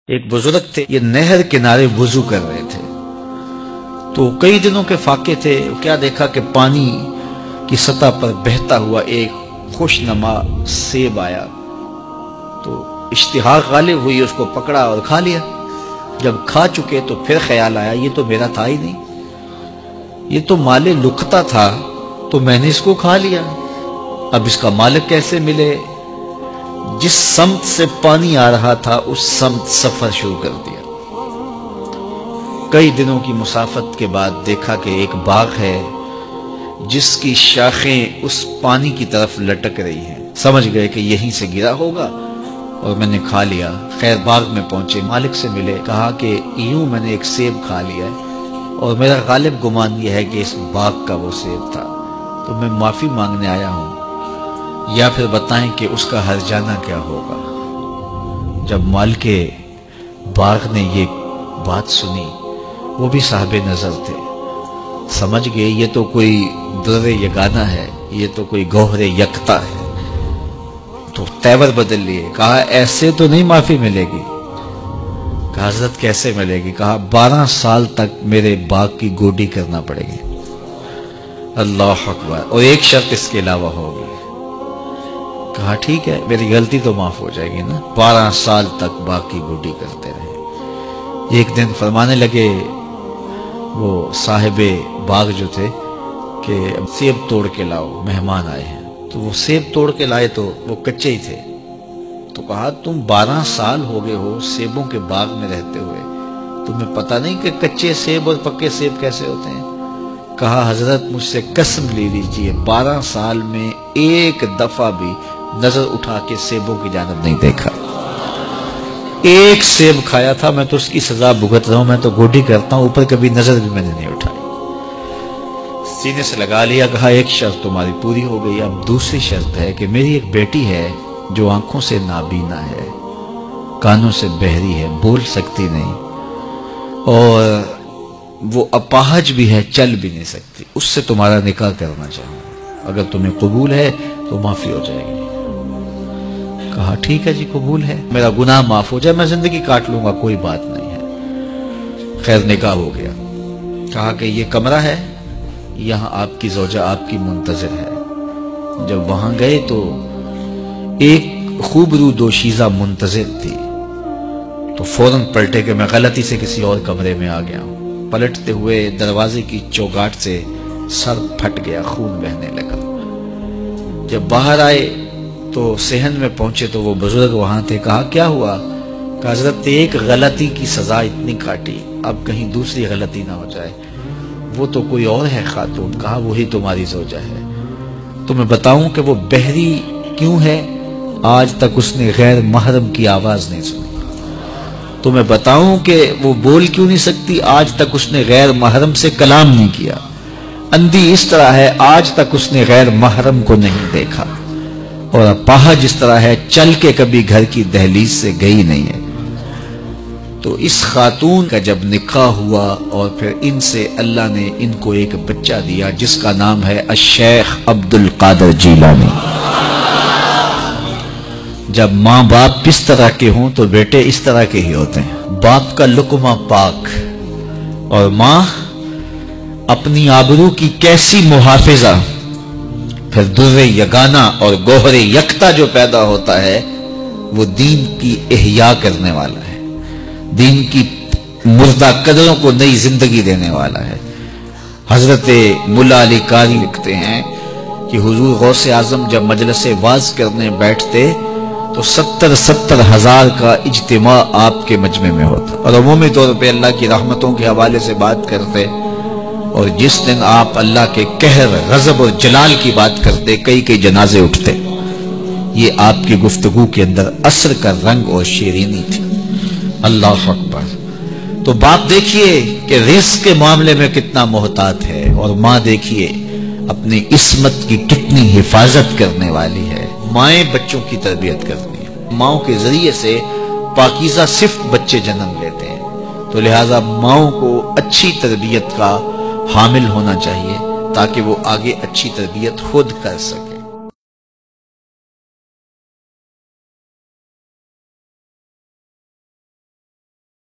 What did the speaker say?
ایک بزرگ تھے، یہ نہر کنارے وضو کر رہے تھے تو کئی دنوں کے فاقے تھے۔ کیا دیکھا کہ پانی کی سطح پر بہتا ہوا ایک خوش نما سیب آیا تو اشتہا غالب ہوئی، اس کو پکڑا اور کھا لیا۔ جب کھا چکے تو پھر خیال آیا یہ تو میرا تھا ہی نہیں، یہ تو مال لقطہ تھا، تو میں نے اس کو کھا لیا، اب اس کا مالک کیسے ملے؟ جس سمت سے پانی آ رہا تھا اس سمت سفر شروع کر دیا۔ کئی دنوں کی مسافت کے بعد دیکھا کہ ایک باغ ہے جس کی شاخیں اس پانی کی طرف لٹک رہی ہیں۔ سمجھ گئے کہ یہیں سے گرا ہوگا اور میں نے کھا لیا۔ خیر باغ میں پہنچے، مالک سے ملے، کہا کہ یوں میں نے ایک سیب کھا لیا ہے اور میرا غالب گمان یہ ہے کہ اس باغ کا وہ سیب تھا، تو میں معافی مانگنے آیا ہوں، یا پھر بتائیں کہ اس کا ہرجانہ کیا ہوگا۔ جب مالک باغ نے یہ بات سنی، وہ بھی صاحب نظر تھے، سمجھ گئے یہ تو کوئی در یگانہ ہے، یہ تو کوئی گوہر یکتا ہے، تو تیور بدل لیے۔ کہا ایسے تو نہیں معافی ملے گی۔ کہا حضرت کیسے ملے گی؟ کہا 12 سال تک میرے باغ کی گوڈی کرنا پڑے گی۔ اللہ اکبر، اور ایک شرط اس کے علاوہ ہوگی۔ کہا ٹھیک ہے، میری غلطی تو معاف ہو جائے گی نا۔ 12 سال تک باغ کی گوڈی کرتے رہے۔ ایک دن فرمانے لگے وہ صاحب باغ جو تھے کہ سیب توڑ کے لاؤ، مہمان آئے ہیں۔ تو وہ سیب توڑ کے لائے تو وہ کچے ہی تھے۔ تو کہا تم 12 سال ہو گئے ہو سیبوں کے باغ میں رہتے ہوئے، تمہیں پتہ نہیں کہ کچے سیب اور پکے سیب کیسے ہوتے ہیں؟ کہا حضرت مجھ سے قسم لے لیجئے 12 سال میں ایک دفعہ بھی نظر اٹھا کے سیبوں کی جانب نہیں دیکھا۔ ایک سیب کھایا تھا، میں تو اس کی سزا بھگت رہا ہوں، میں تو گوڈی کرتا ہوں، اوپر کبھی نظر بھی میں نے نہیں اٹھائی۔ سینے سے لگا لیا، کہا ایک شرط تمہاری پوری ہو گئی، اب دوسری شرط ہے کہ میری ایک بیٹی ہے جو آنکھوں سے نابینا ہے، کانوں سے بہری ہے، بول سکتی نہیں، اور وہ اپاہج بھی ہے، چل بھی نہیں سکتی، اس سے تمہارا نکاح کرنا چاہوں، اگر تمہیں قبول ہے تو معافی ہو جائے گی۔ کہا ٹھیک ہے جی قبول ہے، میرا گناہ معاف ہو جائے، میں زندگی کاٹ لوں گا، کوئی بات نہیں ہے۔ خیر نکاح ہو گیا۔ کہا کہ یہ کمرہ ہے، یہاں آپ کی زوجہ آپ کی منتظر ہے۔ جب وہاں گئے تو ایک خوبرو دوشیزہ منتظر تھی، تو فوراً پلٹے کہ میں غلطی سے کسی اور کمرے میں آ گیا ہوں۔ پلٹتے ہوئے دروازے کی چوگاٹ سے سر پھٹ گیا، خون بہنے لگا۔ جب باہر آئے تو صحن میں پہنچے تو وہ بزرگ وہاں تھے۔ کہا کیا ہوا؟ کہ حضرت ایک غلطی کی سزا اتنی کاٹی، اب کہیں دوسری غلطی نہ ہو جائے۔ وہ تو کوئی اور ہے خاتون۔ کہا وہی تمہاری زوجہ ہے۔ تو میں بتاؤں کہ وہ بہری کیوں ہے؟ آج تک اس نے غیر محرم کی آواز نہیں سنی۔ تو میں بتاؤں کہ وہ بول کیوں نہیں سکتی؟ آج تک اس نے غیر محرم سے کلام نہیں کیا۔ اندھی اس طرح ہے، آج تک اس نے غیر محرم کو نہیں دیکھا، اور اپاہج اس طرح ہے، چل کے کبھی گھر کی دہلیز سے گئی نہیں ہے۔ تو اس خاتون کا جب نکاح ہوا اور پھر ان سے اللہ نے ان کو ایک بچہ دیا جس کا نام ہے الشیخ عبد القادر جیلانی۔ جب ماں باپ اس طرح کے ہوں تو بیٹے اس طرح کے ہی ہوتے ہیں۔ باپ کا لقمہ پاک اور ماں اپنی آبرو کی کیسی محافظہ، پھر در یگانہ اور گوہر یکتا جو پیدا ہوتا ہے وہ دین کی احیاء کرنے والا ہے، دین کی مردہ قدروں کو نئی زندگی دینے والا ہے۔ حضرت ملا علی قاری لکھتے ہیں کہ حضور غوث اعظم جب مجلس واعظ کرنے بیٹھتے تو 70 ہزار کا اجتماع آپ کے مجمع میں ہوتا، اور عمومی طور پہ اللہ کی رحمتوں کے حوالے سے بات کرتے، اور جس دن آپ اللہ کے قہر، غضب اور جلال کی بات کرتے کئی جنازے اٹھتے۔ یہ آپ کی گفتگو کے اندر عصر کا رنگ اور شیرینی تھی۔ اللہ اکبر۔ تو باپ دیکھیے کہ رزق کے معاملے میں کتنا محتاط ہے، اور ماں دیکھیے اپنی عصمت کی کتنی حفاظت کرنے والی ہے۔ مائیں بچوں کی تربیت کرتی ہیں، ماؤں کے ذریعے سے پاکیزہ صرف بچے جنم لیتے ہیں، تو لہٰذا ماؤں کو اچھی تربیت کا حامل ہونا چاہیے تاکہ وہ آگے اچھی تربیت خود کر سکے۔